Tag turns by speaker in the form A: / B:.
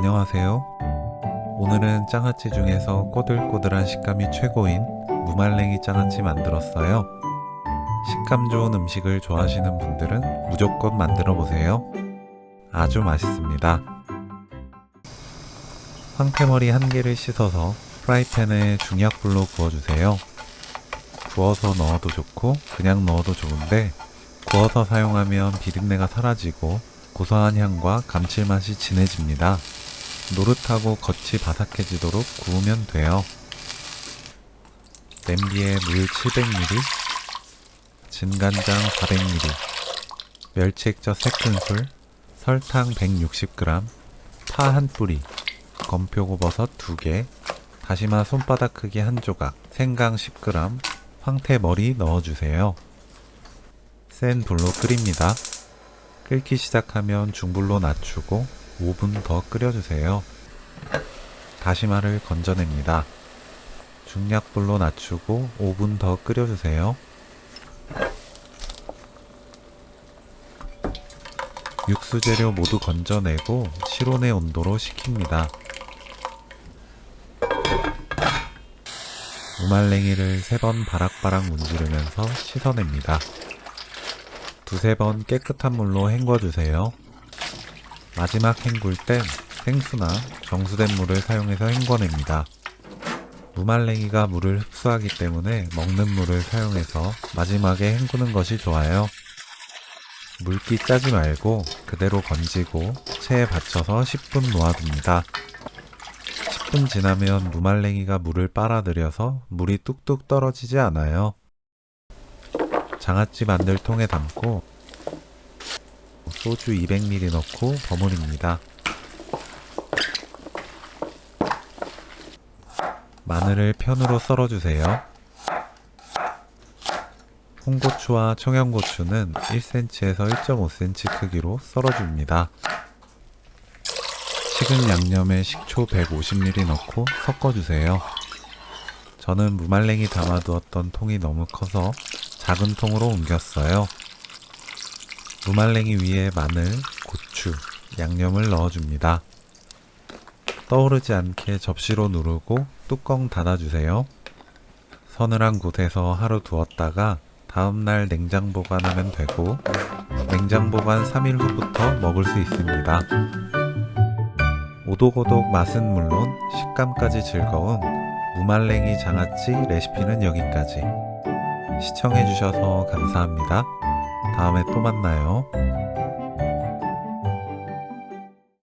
A: 안녕하세요. 오늘은 장아찌 중에서 꼬들꼬들한 식감이 최고인 무말랭이 장아찌 만들었어요. 식감 좋은 음식을 좋아하시는 분들은 무조건 만들어 보세요. 아주 맛있습니다. 황태머리 1개를 씻어서 프라이팬에 중약불로 구워주세요. 구워서 넣어도 좋고 그냥 넣어도 좋은데 구워서 사용하면 비린내가 사라지고 고소한 향과 감칠맛이 진해집니다. 노릇하고 겉이 바삭해지도록 구우면 돼요. 냄비에 물 700ml, 진간장 400ml, 멸치액젓 3큰술, 설탕 160g, 파 1뿌리, 건표고버섯 2개, 다시마 손바닥 크기 1조각, 생강 10g, 황태머리 넣어주세요. 센 불로 끓입니다. 끓기 시작하면 중불로 낮추고 5분 더 끓여주세요. 다시마를 건져냅니다. 중약불로 낮추고 5분 더 끓여주세요. 육수 재료 모두 건져내고 실온의 온도로 식힙니다. 무말랭이를 3번 바락바락 문지르면서 씻어냅니다. 2~3번 깨끗한 물로 헹궈주세요. 마지막 헹굴 땐 생수나 정수된 물을 사용해서 헹궈냅니다. 무말랭이가 물을 흡수하기 때문에 먹는 물을 사용해서 마지막에 헹구는 것이 좋아요. 물기 짜지 말고 그대로 건지고 체에 받쳐서 10분 놓아둡니다. 10분 지나면 무말랭이가 물을 빨아들여서 물이 뚝뚝 떨어지지 않아요. 장아찌 만들 통에 담고 소주 200ml 넣고 버무립니다. 마늘을 편으로 썰어주세요. 홍고추와 청양고추는 1cm에서 1.5cm 크기로 썰어줍니다. 식은 양념에 식초 150ml 넣고 섞어주세요. 저는 무말랭이 담아두었던 통이 너무 커서 작은 통으로 옮겼어요. 무말랭이 위에 마늘, 고추, 양념을 넣어줍니다. 떠오르지 않게 접시로 누르고 뚜껑 닫아주세요. 서늘한 곳에서 하루 두었다가 다음날 냉장 보관하면 되고 냉장 보관 3일 후부터 먹을 수 있습니다. 오독오독 맛은 물론 식감까지 즐거운 무말랭이 장아찌 레시피는 여기까지. 시청해주셔서 감사합니다. 다음에 또 만나요.